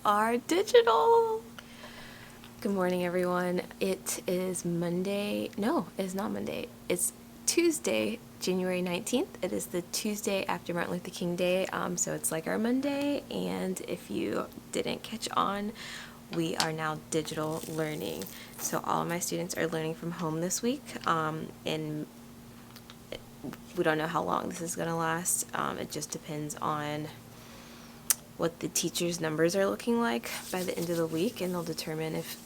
are digital. Good morning, everyone. It is Monday. No, it's not Monday. It's Tuesday, January 19th. It is the Tuesday after Martin Luther King Day, so it's like our Monday, and if you didn't catch on, we are now digital learning. So all of my students are learning from home this week, and we don't know how long this is going to last. It just depends on what the teachers' numbers are looking like by the end of the week, and they'll determine if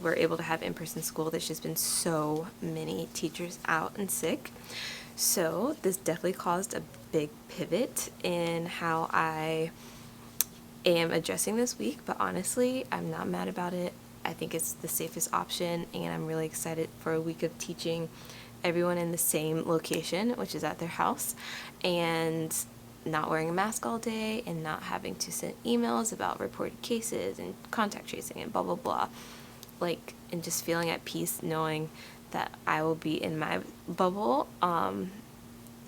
we're able to have in-person school. There's just been so many teachers out and sick. So this definitely caused a big pivot in how I am addressing this week, but honestly, I'm not mad about it. I think it's the safest option, and I'm really excited for a week of teaching everyone in the same location, which is at their house, and not wearing a mask all day and not having to send emails about reported cases and contact tracing and blah blah blah, and just feeling at peace knowing that I will be in my bubble.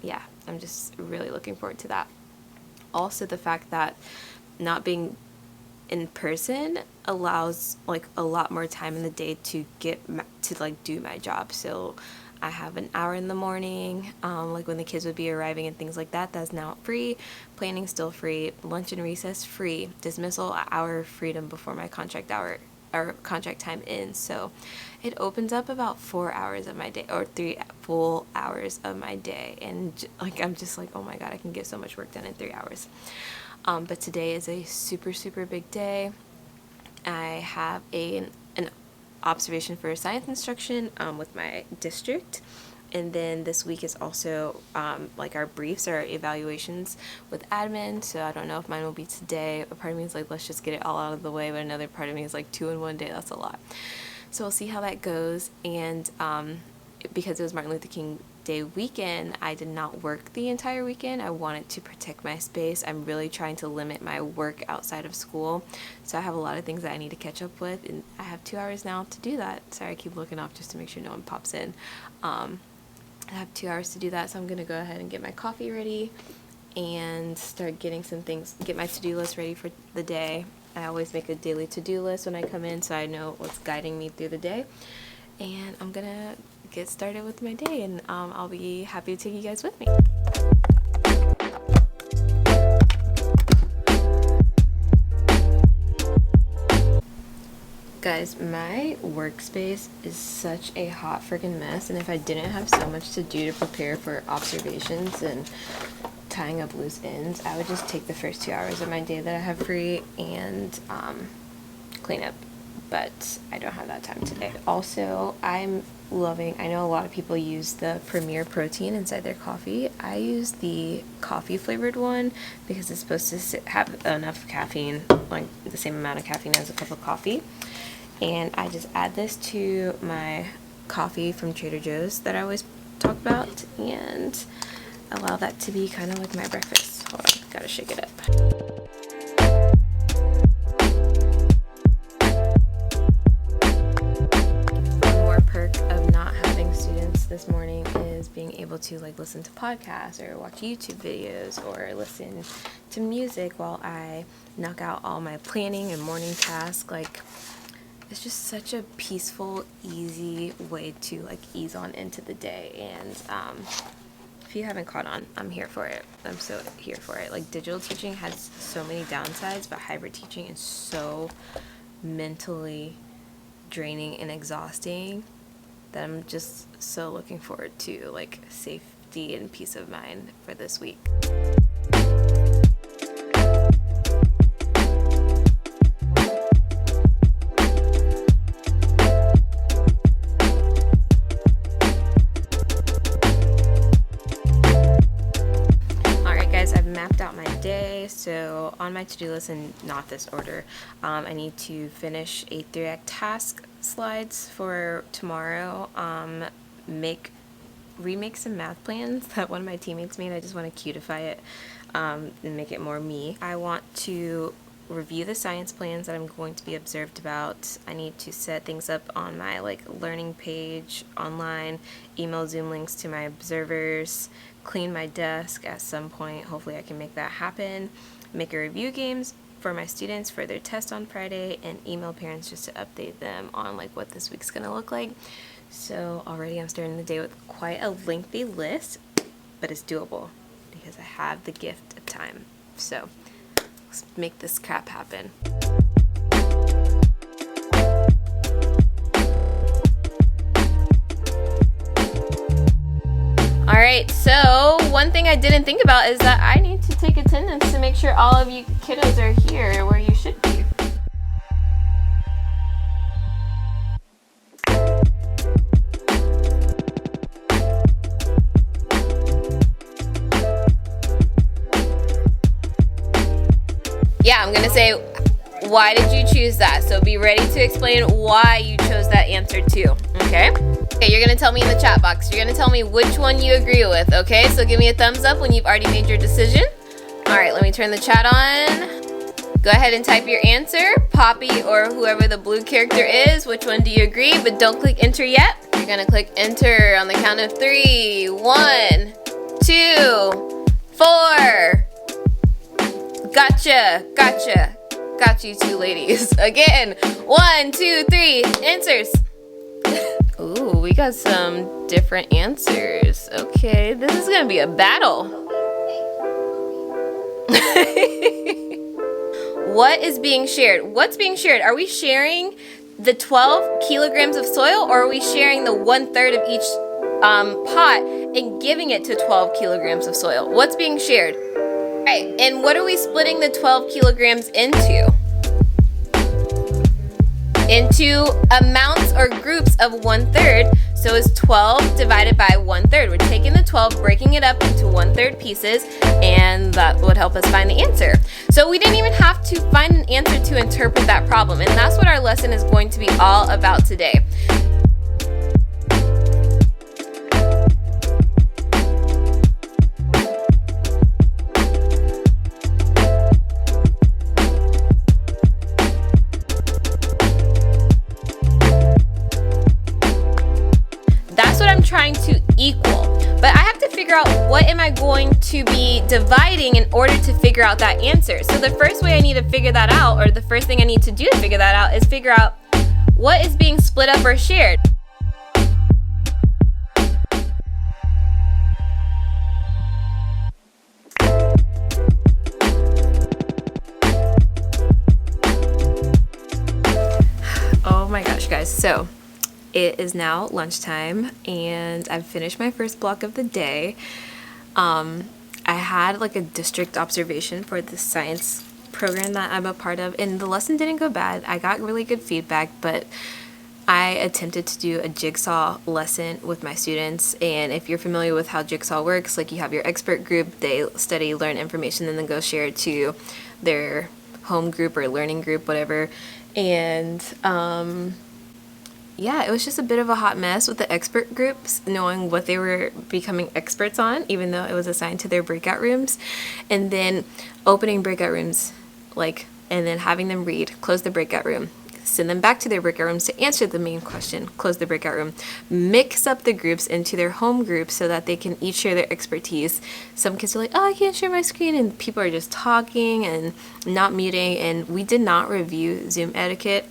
Yeah, I'm just really looking forward to that. Also, the fact that not being in person allows a lot more time in the day to do my job. So I have an hour in the morning, when the kids would be arriving and things like that. That's now free. Planning still free. Lunch and recess free. Dismissal hour freedom before my contract time ends. So it opens up about 4 hours of my day, or 3 full hours of my day, and I'm just like, oh my god, I can get so much work done in 3 hours. But today is a super big day. I have an observation for science instruction with my district, and then this week is also our briefs, our evaluations with admin. So I don't know if mine will be today. A part of me is like, let's just get it all out of the way, but another part of me is like, 2 in one day, that's a lot. So we'll see how that goes. And because it was Martin Luther King Day weekend, I did not work the entire weekend. I wanted to protect my space. I'm really trying to limit my work outside of school, so I have a lot of things that I need to catch up with, and I have 2 hours now to do that. Sorry, I keep looking off just to make sure no one pops in. I have 2 hours to do that, so I'm gonna go ahead and get my coffee ready and start getting get my to-do list ready for the day. I always make a daily to-do list when I come in, so I know what's guiding me through the day, and I'm gonna get started with my day, and I'll be happy to take you guys with me. Guys, my workspace is such a hot friggin' mess, and if I didn't have so much to do to prepare for observations and tying up loose ends, I would just take the first 2 hours of my day that I have free and clean up, but I don't have that time today. Also, I know a lot of people use the Premier protein inside their coffee. I use the coffee flavored one because it's supposed to have enough caffeine, like the same amount of caffeine as a cup of coffee. And I just add this to my coffee from Trader Joe's that I always talk about, and allow that to be kind of like my breakfast. Hold on, gotta shake it up. This morning is being able to listen to podcasts or watch YouTube videos or listen to music while I knock out all my planning and morning tasks. It's just such a peaceful, easy way to ease on into the day. And if you haven't caught on, I'm here for it. I'm so here for it. Digital teaching has so many downsides, but hybrid teaching is so mentally draining and exhausting that I'm just so looking forward to safety and peace of mind for this week. Alright guys, I've mapped out my day. So on my to-do list, in not this order, I need to finish a 3-act task slides for tomorrow, remake some math plans that one of my teammates made. I just want to cutify it and make it more me. I want to review the science plans that I'm going to be observed about. I need to set things up on my learning page online, email Zoom links to my observers, clean my desk at some point. Hopefully I can make that happen. Make a review games for my students for their test on Friday, and email parents just to update them on like what this week's gonna look like. So already I'm starting the day with quite a lengthy list, but it's doable because I have the gift of time. So let's make this crap happen. Alright, so one thing I didn't think about is that I need to take attendance to make sure all of you kiddos are here where you should be. Yeah, I'm gonna say, why did you choose that? So be ready to explain why you chose that answer too, okay? Okay, you're gonna tell me in the chat box. You're gonna tell me which one you agree with, okay? So give me a thumbs up when you've already made your decision. All right, let me turn the chat on. Go ahead and type your answer. Poppy or whoever the blue character is, which one do you agree? But don't click enter yet. You're gonna click enter on the count of 3. 1, 2, 4. Gotcha, gotcha. Got you two ladies. Again, 1, 2, 3, answers. Ooh, we got some different answers. Okay, this is gonna be a battle. What is being shared? What's being shared? Are we sharing the 12 kilograms of soil, or are we sharing the 1/3 of each pot and giving it to 12 kilograms of soil? What's being shared? Right, and what are we splitting the 12 kilograms into? Into amounts or groups of 1/3. So it's 12 divided by 1/3. We're taking the 12, breaking it up into 1/3 pieces, and that would help us find the answer. So we didn't even have to find an answer to interpret that problem, and that's what our lesson is going to be all about today. Trying to equal, but I have to figure out what am I going to be dividing in order to figure out that answer. So the first way I need to figure that out, or the first thing I need to do to figure that out, is figure out what is being split up or shared. Oh my gosh, guys, so it is now lunchtime and I've finished my first block of the day. I had like a district observation for the science program that I'm a part of, and the lesson didn't go bad. I got really good feedback, but I attempted to do a jigsaw lesson with my students, and if you're familiar with how jigsaw works, like you have your expert group, they study, learn information, and then go share it to their home group or learning group, whatever. And yeah, it was just a bit of a hot mess with the expert groups, knowing what they were becoming experts on, even though it was assigned to their breakout rooms. And then opening breakout rooms, and then having them read, close the breakout room, send them back to their breakout rooms to answer the main question, close the breakout room, mix up the groups into their home groups so that they can each share their expertise. Some kids are like, oh, I can't share my screen, and people are just talking and not muting, and we did not review Zoom etiquette.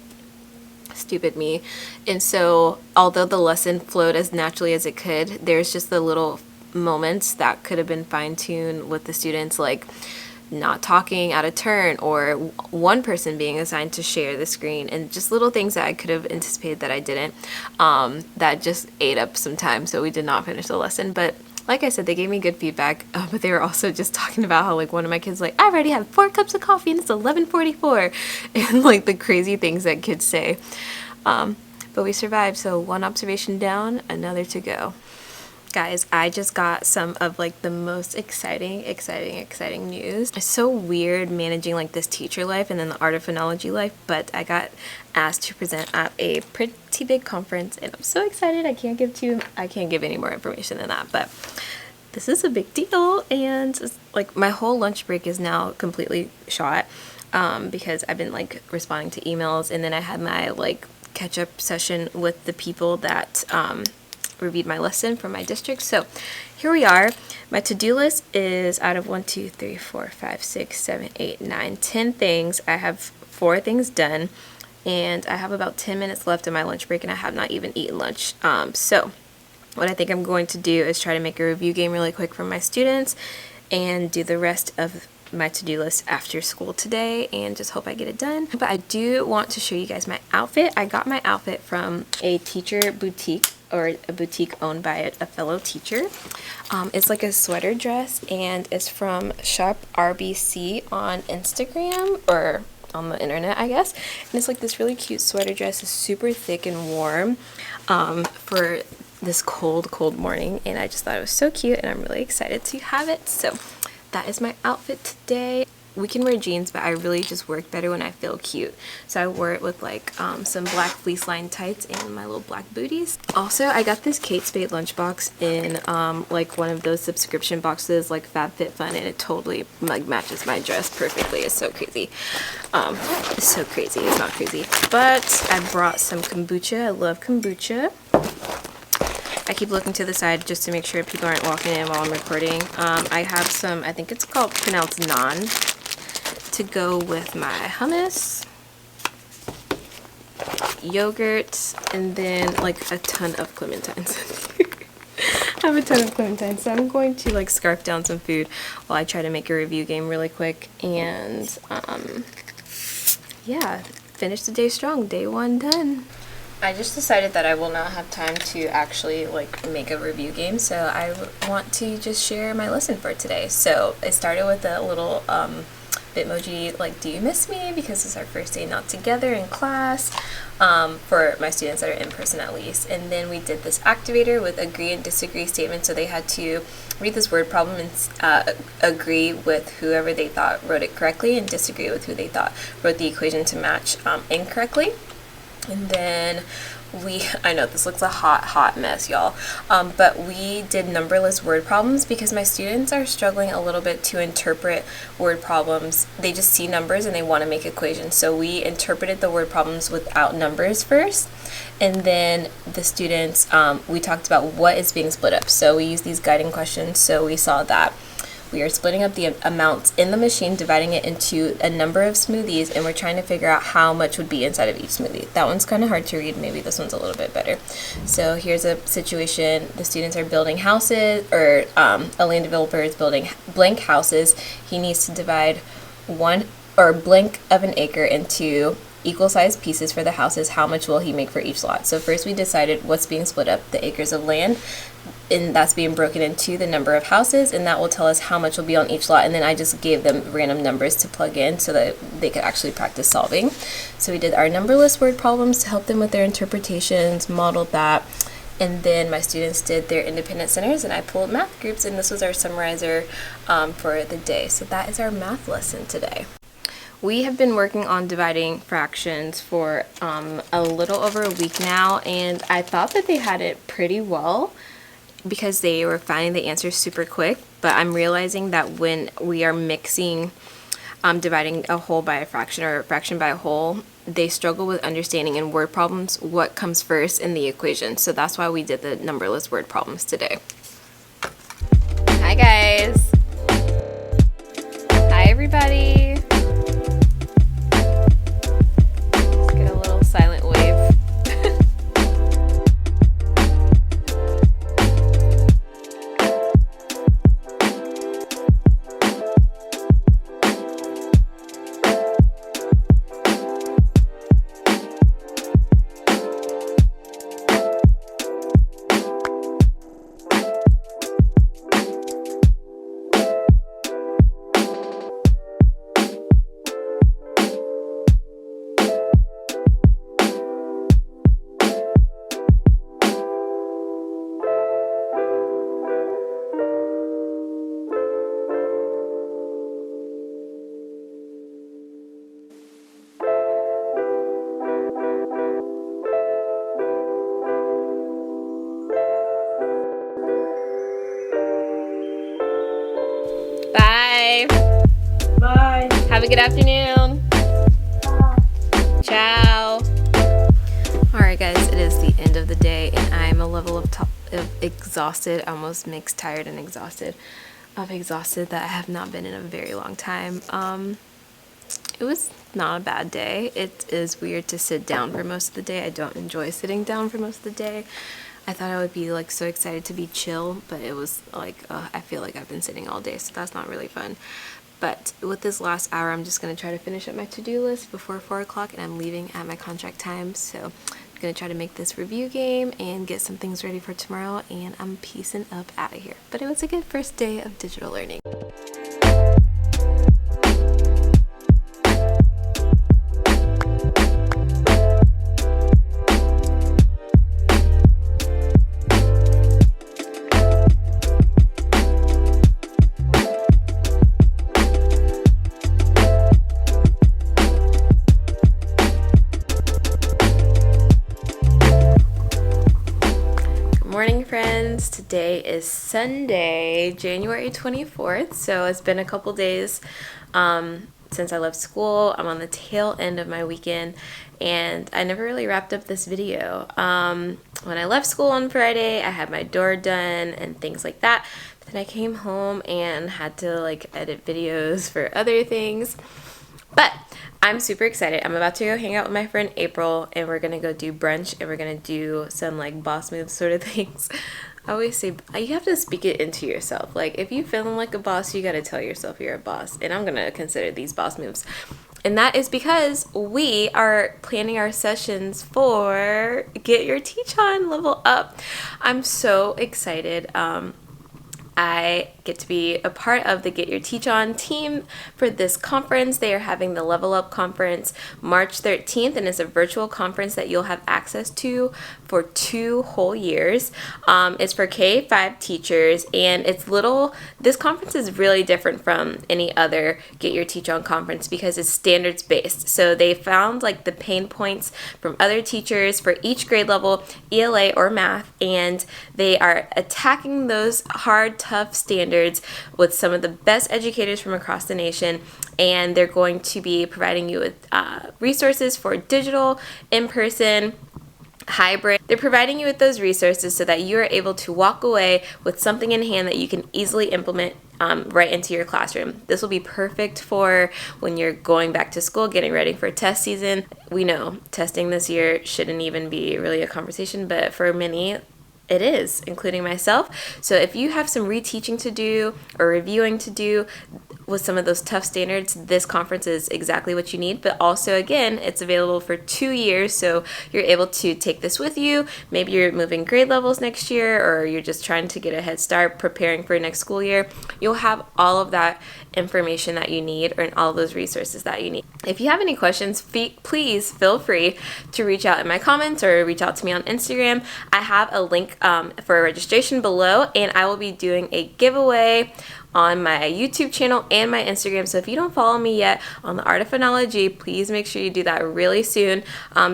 Stupid me. And so although the lesson flowed as naturally as it could, there's just the little moments that could have been fine-tuned with the students, like not talking out of turn, or one person being assigned to share the screen, and just little things that I could have anticipated that I didn't, that just ate up some time, so we did not finish the lesson. But like I said, they gave me good feedback, but they were also just talking about how, like, one of my kids, like, I already had 4 cups of coffee and it's 11:44, and like the crazy things that kids say. But we survived, so one observation down, another to go. Guys, I just got some of like the most exciting news. It's so weird managing like this teacher life and then the art of phonology life, but I got asked to present at a pretty big conference, and I'm so excited. I can't give any more information than that, but this is a big deal. And it's, like, my whole lunch break is now completely shot, because I've been like responding to emails, and then I had my like catch up session with the people that reviewed my lesson for my district. So here we are. My to-do list is out of 1, 2, 3, 4, 5, 6, 7, 8, 9, 10 things. I have 4 things done, and I have about 10 minutes left in my lunch break, and I have not even eaten lunch. So what I think I'm going to do is try to make a review game really quick for my students and do the rest of my to-do list after school today, and just hope I get it done. But I do want to show you guys my outfit. I got my outfit from a teacher boutique, or a boutique owned by a fellow teacher. It's like a sweater dress, and it's from Shop RBC on Instagram, or on the internet, I guess. And it's like this really cute sweater dress. It's super thick and warm for this cold morning, and I just thought it was so cute, and I'm really excited to have it. So that is my outfit today. We can wear jeans, but I really just work better when I feel cute. So I wore it with like some black fleece lined tights and my little black booties. Also, I got this Kate Spade lunchbox in like one of those subscription boxes like FabFitFun, and it totally like matches my dress perfectly. It's so crazy. It's so crazy. It's not crazy. But I brought some kombucha. I love kombucha. I keep looking to the side just to make sure people aren't walking in while I'm recording. I have some, I think it's pronounced naan, to go with my hummus, yogurt, and then like a ton of clementines. I have a ton of clementines, so I'm going to like scarf down some food while I try to make a review game really quick, and yeah, finish the day strong. Day 1 done. I just decided that I will not have time to actually like make a review game, so I want to just share my lesson for today. So it started with a little Bitmoji like, do you miss me? Because it's our first day not together in class, for my students that are in person at least. And then we did this activator with agree and disagree statements, so they had to read this word problem and agree with whoever they thought wrote it correctly, and disagree with who they thought wrote the equation to match incorrectly. And then I know this looks a hot mess, y'all, but we did numberless word problems because my students are struggling a little bit to interpret word problems. They just see numbers and they want to make equations. So we interpreted the word problems without numbers first, and then the students, we talked about what is being split up. So we used these guiding questions. So we saw that we are splitting up the amounts in the machine, dividing it into a number of smoothies, and we're trying to figure out how much would be inside of each smoothie. That one's kind of hard to read. Maybe this one's a little bit better. So here's a situation. The students are building houses, or a land developer is building blank houses. He needs to divide blank of an acre into equal sized pieces for the houses. How much will he make for each lot? So first we decided what's being split up, the acres of land, and that's being broken into the number of houses, and that will tell us how much will be on each lot. And then I just gave them random numbers to plug in so that they could actually practice solving. So we did our numberless word problems to help them with their interpretations, modeled that, and then my students did their independent centers, and I pulled math groups, and this was our summarizer for the day. So that is our math lesson today. We have been working on dividing fractions for a little over a week now, and I thought that they had it pretty well because they were finding the answers super quick, but I'm realizing that when we are mixing dividing a whole by a fraction or a fraction by a whole, they struggle with understanding in word problems what comes first in the equation. So that's why we did the numberless word problems today. Hi guys. Hi everybody. Let's get a little silent wave. Bye. Bye. Have a good afternoon. Ciao. Alright guys, it is the end of the day and I'm a level of top exhausted, almost mixed tired and exhausted. I'm exhausted that I have not been in a very long time. It was not a bad day. It is weird to sit down for most of the day. I don't enjoy sitting down for most of the day. I thought I would be like so excited to be chill, but it was like I feel like I've been sitting all day, so that's not really fun. But with this last hour, I'm just going to try to finish up my to-do list before 4 o'clock, and I'm leaving at my contract time. So I'm going to try to make this review game and get some things ready for tomorrow, and I'm peacing up out of here. But it was a good first day of digital learning. Morning, friends. Today is Sunday, January 24th, so it's been a couple days since I left school. I'm on the tail end of my weekend, and I never really wrapped up this video. When I left school on Friday, I had my door done and things like that, but then I came home and had to like edit videos for other things. But I'm super excited. I'm about to go hang out with my friend April, and we're gonna go do brunch, and we're gonna do some like boss moves sort of things. I always say you have to speak it into yourself. Like if you feeling like a boss, you gotta tell yourself you're a boss. And I'm gonna consider these boss moves. And that is because we are planning our sessions for Get Your Teach On Level Up. I'm so excited. I get to be a part of the Get Your Teach On team for this conference. They are having the Level Up conference March 13th, and it's a virtual conference that you'll have access to for 2 whole years. It's for K-5 teachers, and this conference is really different from any other Get Your Teach On conference because it's standards based. So they found like the pain points from other teachers for each grade level, ELA or math, and they are attacking those hard, tough standards with some of the best educators from across the nation, and they're going to be providing you with resources for digital, in-person, hybrid. They're providing you with those resources so that you are able to walk away with something in hand that you can easily implement right into your classroom. This will be perfect for when you're going back to school, getting ready for test season. We know testing this year shouldn't even be really a conversation, but for many, it is, including myself. So if you have some reteaching to do or reviewing to do with some of those tough standards, this conference is exactly what you need. But also, again, it's available for 2 years, so you're able to take this with you. Maybe you're moving grade levels next year, or you're just trying to get a head start preparing for next school year. You'll have all of that information that you need, or all of those resources that you need. If you have any questions, please feel free to reach out in my comments or reach out to me on Instagram. I have a link for registration below, and I will be doing a giveaway on my YouTube channel and my Instagram. So if you don't follow me yet on the Art of Phonology, please make sure you do that really soon,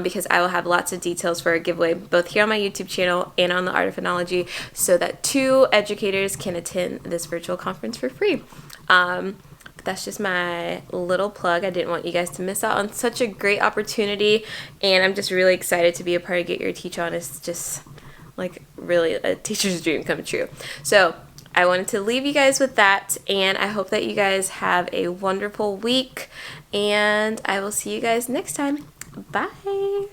because I will have lots of details for a giveaway both here on my YouTube channel and on the Art of Phonology, so that 2 educators can attend this virtual conference for free. But that's just my little plug. I didn't want you guys to miss out on such a great opportunity, and I'm just really excited to be a part of Get Your Teach On. It's just like really a teacher's dream come true. So I wanted to leave you guys with that, and I hope that you guys have a wonderful week, and I will see you guys next time. Bye!